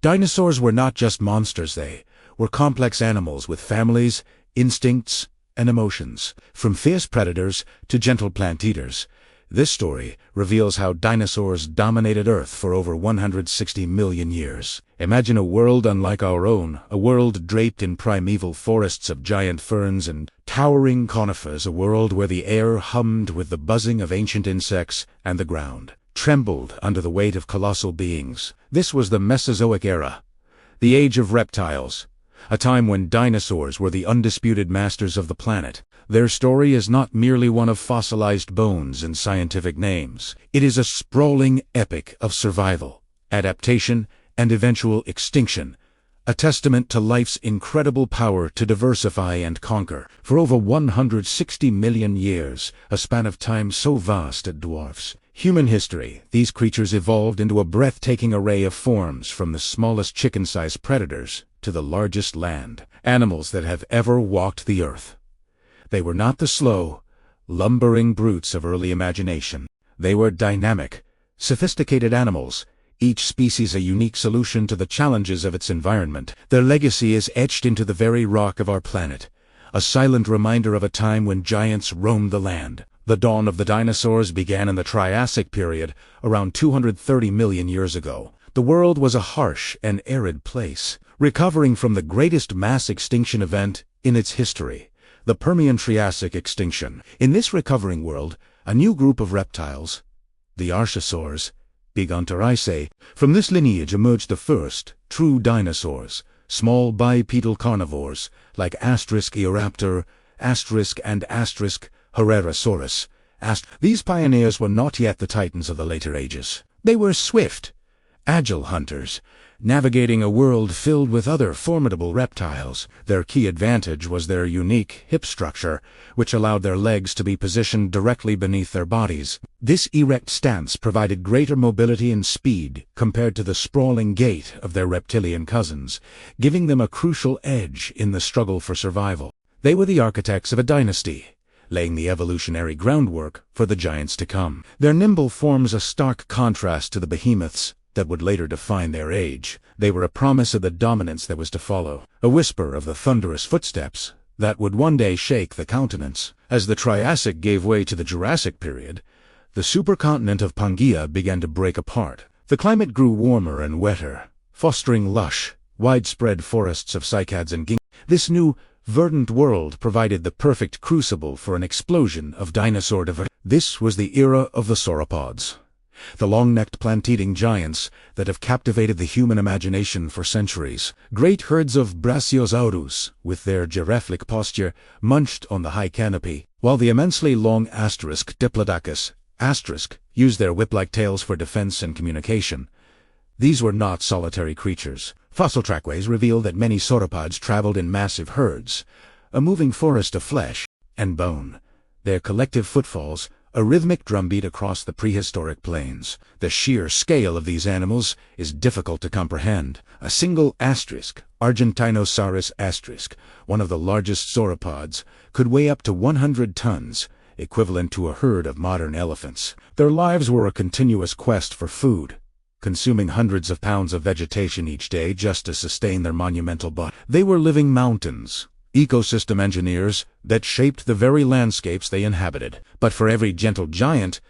Dinosaurs were not just monsters, they were complex animals with families, instincts, and emotions. From fierce predators to gentle plant eaters, this story reveals how dinosaurs dominated Earth for over 160 million years. Imagine a world unlike our own, a world draped in primeval forests of giant ferns and towering conifers, a world where the air hummed with the buzzing of ancient insects and the ground trembled under the weight of colossal beings. This was the Mesozoic era, the age of reptiles, a time when dinosaurs were the undisputed masters of the planet. Their story is not merely one of fossilized bones and scientific names. It is a sprawling epic of survival, adaptation, and eventual extinction, a testament to life's incredible power to diversify and conquer. For over 160 million years, a span of time so vast it dwarfs human history, these creatures evolved into a breathtaking array of forms, from the smallest chicken-sized predators to the largest land animals that have ever walked the earth. They were not the slow, lumbering brutes of early imagination. They were dynamic, sophisticated animals, each species a unique solution to the challenges of its environment. Their legacy is etched into the very rock of our planet, a silent reminder of a time when giants roamed the land. The dawn of the dinosaurs began in the Triassic period, around 230 million years ago. The world was a harsh and arid place, recovering from the greatest mass extinction event in its history, the Permian-Triassic extinction. In this recovering world, a new group of reptiles, the Archosaurs, Gigantariaceae, from this lineage emerged the first true dinosaurs, small bipedal carnivores like Eoraptor, and Herrerasaurus. These pioneers were not yet the titans of the later ages. They were swift, agile hunters, navigating a world filled with other formidable reptiles. Their key advantage was their unique hip structure, which allowed their legs to be positioned directly beneath their bodies. This erect stance provided greater mobility and speed compared to the sprawling gait of their reptilian cousins, giving them a crucial edge in the struggle for survival. They were the architects of a dynasty, laying the evolutionary groundwork for the giants to come. Their nimble forms a stark contrast to the behemoths that would later define their age. They were a promise of the dominance that was to follow, a whisper of the thunderous footsteps that would one day shake the continents. As the Triassic gave way to the Jurassic period, the supercontinent of Pangaea began to break apart. The climate grew warmer and wetter, fostering lush, widespread forests of cycads and ginkgos. This new, verdant world provided the perfect crucible for an explosion of dinosaur diversity. This was the era of the sauropods, the long-necked plant-eating giants that have captivated the human imagination for centuries. Great herds of Brachiosaurus, with their giraffe-like posture, munched on the high canopy, while the immensely long Diplodocus used their whip-like tails for defense and communication. These were not solitary creatures. Fossil trackways reveal that many sauropods traveled in massive herds, a moving forest of flesh and bone, their collective footfalls a rhythmic drumbeat across the prehistoric plains. The sheer scale of these animals is difficult to comprehend. A single Argentinosaurus one of the largest sauropods, could weigh up to 100 tons, equivalent to a herd of modern elephants. Their lives were a continuous quest for food, consuming hundreds of pounds of vegetation each day just to sustain their monumental body. They were living mountains, ecosystem engineers that shaped the very landscapes they inhabited. But for every gentle giant,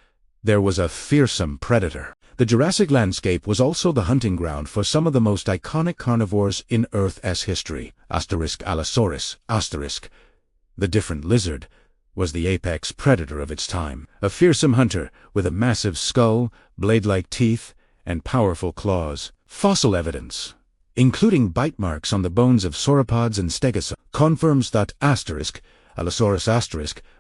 there was a fearsome predator. The Jurassic landscape was also the hunting ground for some of the most iconic carnivores in Earth's history. Allosaurus, the different lizard, was the apex predator of its time. A fearsome hunter with a massive skull, blade-like teeth, and powerful claws. Fossil evidence, including bite marks on the bones of sauropods and stegosaurs, confirms that Allosaurus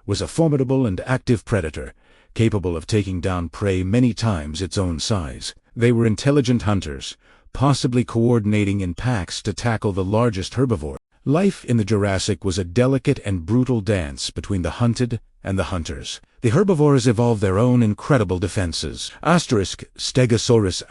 was a formidable and active predator, capable of taking down prey many times its own size. They were intelligent hunters, possibly coordinating in packs to tackle the largest herbivore. Life in the Jurassic was a delicate and brutal dance between the hunted and the hunters. The herbivores evolved their own incredible defenses. Stegosaurus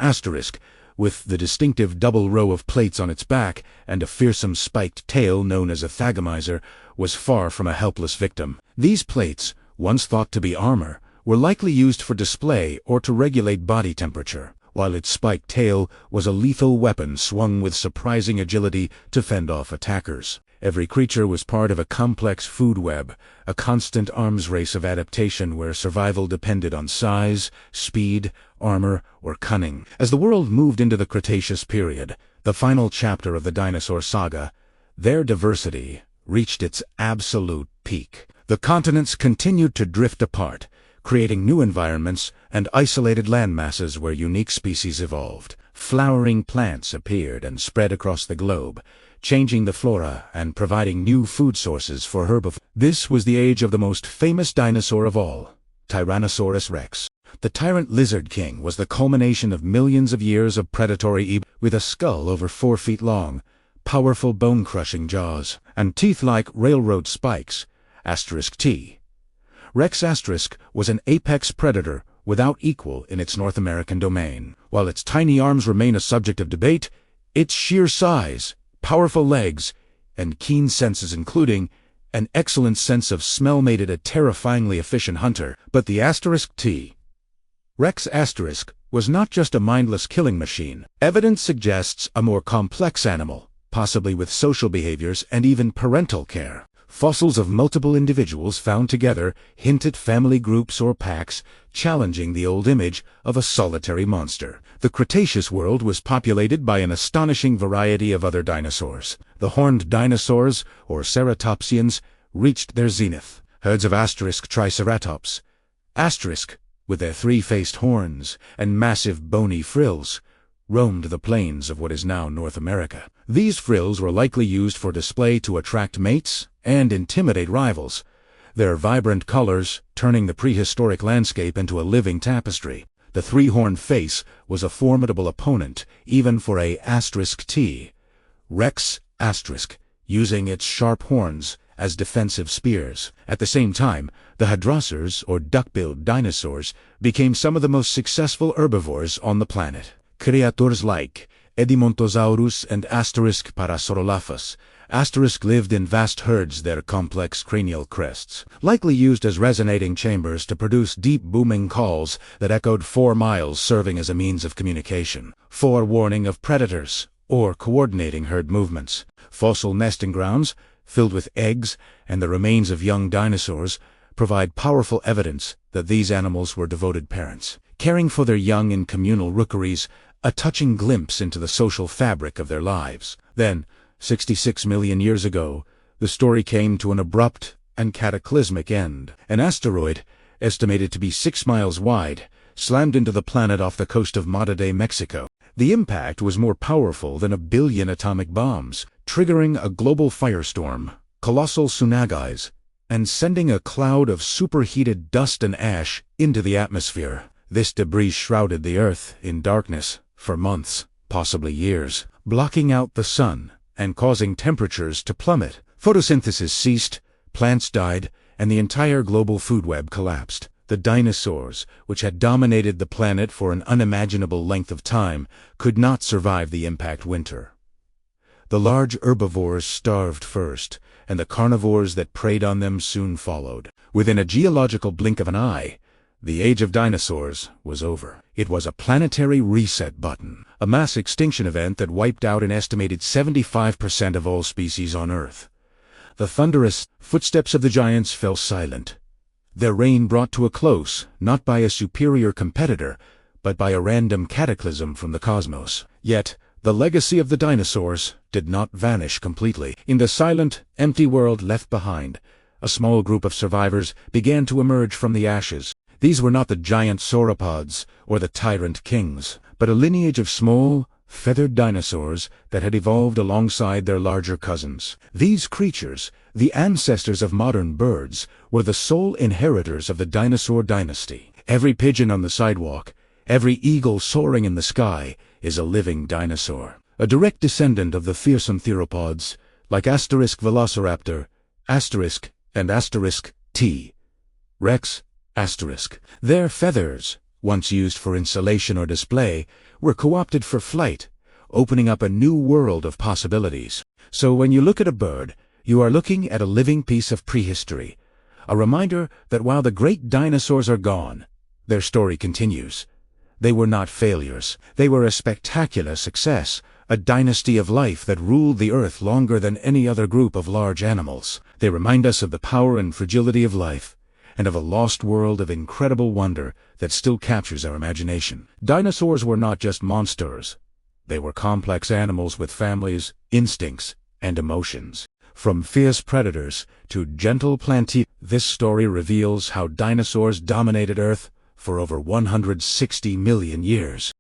with the distinctive double row of plates on its back and a fearsome spiked tail known as a thagomizer, was far from a helpless victim. These plates, once thought to be armor, were likely used for display or to regulate body temperature. while its spiked tail was a lethal weapon swung with surprising agility to fend off attackers. Every creature was part of a complex food web, a constant arms race of adaptation where survival depended on size, speed, armor, or cunning. As the world moved into the Cretaceous period, the final chapter of the dinosaur saga, their diversity reached its absolute peak. The continents continued to drift apart, creating new environments and isolated landmasses where unique species evolved. Flowering plants appeared and spread across the globe, changing the flora and providing new food sources for herbivores. This was the age of the most famous dinosaur of all, Tyrannosaurus rex. The tyrant lizard king was the culmination of millions of years of predatory evolution, with a skull over 4 feet long, powerful bone-crushing jaws, and teeth like railroad spikes. *T. Rex * was an apex predator without equal in its North American domain. While its tiny arms remain a subject of debate, its sheer size, powerful legs, and keen senses, including an excellent sense of smell, made it a terrifyingly efficient hunter. But the *T. Rex * was not just a mindless killing machine. Evidence suggests a more complex animal, possibly with social behaviors and even parental care. Fossils of multiple individuals found together hint at family groups or packs, challenging the old image of a solitary monster. The Cretaceous world was populated by an astonishing variety of other dinosaurs. The horned dinosaurs, or ceratopsians, reached their zenith. Herds of Triceratops, with their 3-faced horns and massive bony frills, roamed the plains of what is now North America. These frills were likely used for display to attract mates and intimidate rivals, their vibrant colors turning the prehistoric landscape into a living tapestry. The 3-horned face was a formidable opponent, even for a *T. Rex *, using its sharp horns as defensive spears. At the same time, the hadrosaurs, or duck-billed dinosaurs, became some of the most successful herbivores on the planet. Creatures like Edmontosaurus and *Parasaurolophus. Lived in vast herds, their complex cranial crests, likely used as resonating chambers to produce deep booming calls that echoed 4 miles, serving as a means of communication. Forewarning of predators, or coordinating herd movements. Fossil nesting grounds, filled with eggs and the remains of young dinosaurs, provide powerful evidence that these animals were devoted parents, caring for their young in communal rookeries, a touching glimpse into the social fabric of their lives. Then, 66 million years ago, the story came to an abrupt and cataclysmic end. An asteroid, estimated to be 6 miles wide, slammed into the planet off the coast of modern-day Mexico. The impact was more powerful than 1 billion atomic bombs, triggering a global firestorm, colossal tsunamis, and sending a cloud of superheated dust and ash into the atmosphere. This debris shrouded the Earth in darkness for months, possibly years, blocking out the sun and causing temperatures to plummet. Photosynthesis ceased, plants died, and the entire global food web collapsed. The dinosaurs, which had dominated the planet for an unimaginable length of time, could not survive the impact winter. The large herbivores starved first, and the carnivores that preyed on them soon followed. Within a geological blink of an eye, the age of dinosaurs was over. It was a planetary reset button, a mass extinction event that wiped out an estimated 75% of all species on Earth. The thunderous footsteps of the giants fell silent, their reign brought to a close, not by a superior competitor, but by a random cataclysm from the cosmos. Yet, the legacy of the dinosaurs did not vanish completely. In the silent, empty world left behind, a small group of survivors began to emerge from the ashes. These were not the giant sauropods or the tyrant kings, but a lineage of small, feathered dinosaurs that had evolved alongside their larger cousins. These creatures, the ancestors of modern birds, were the sole inheritors of the dinosaur dynasty. Every pigeon on the sidewalk, every eagle soaring in the sky, is a living dinosaur, a direct descendant of the fearsome theropods, like Velociraptor, and *T. Rex *. Their feathers, once used for insulation or display, were co-opted for flight, opening up a new world of possibilities. So when you look at a bird, you are looking at a living piece of prehistory, a reminder that while the great dinosaurs are gone, their story continues. They were not failures. They were a spectacular success, a dynasty of life that ruled the earth longer than any other group of large animals. They remind us of the power and fragility of life, and of a lost world of incredible wonder that still captures our imagination. Dinosaurs were not just monsters. They were complex animals with families, instincts, and emotions. From fierce predators to gentle plantites, this story reveals how dinosaurs dominated Earth for over 160 million years.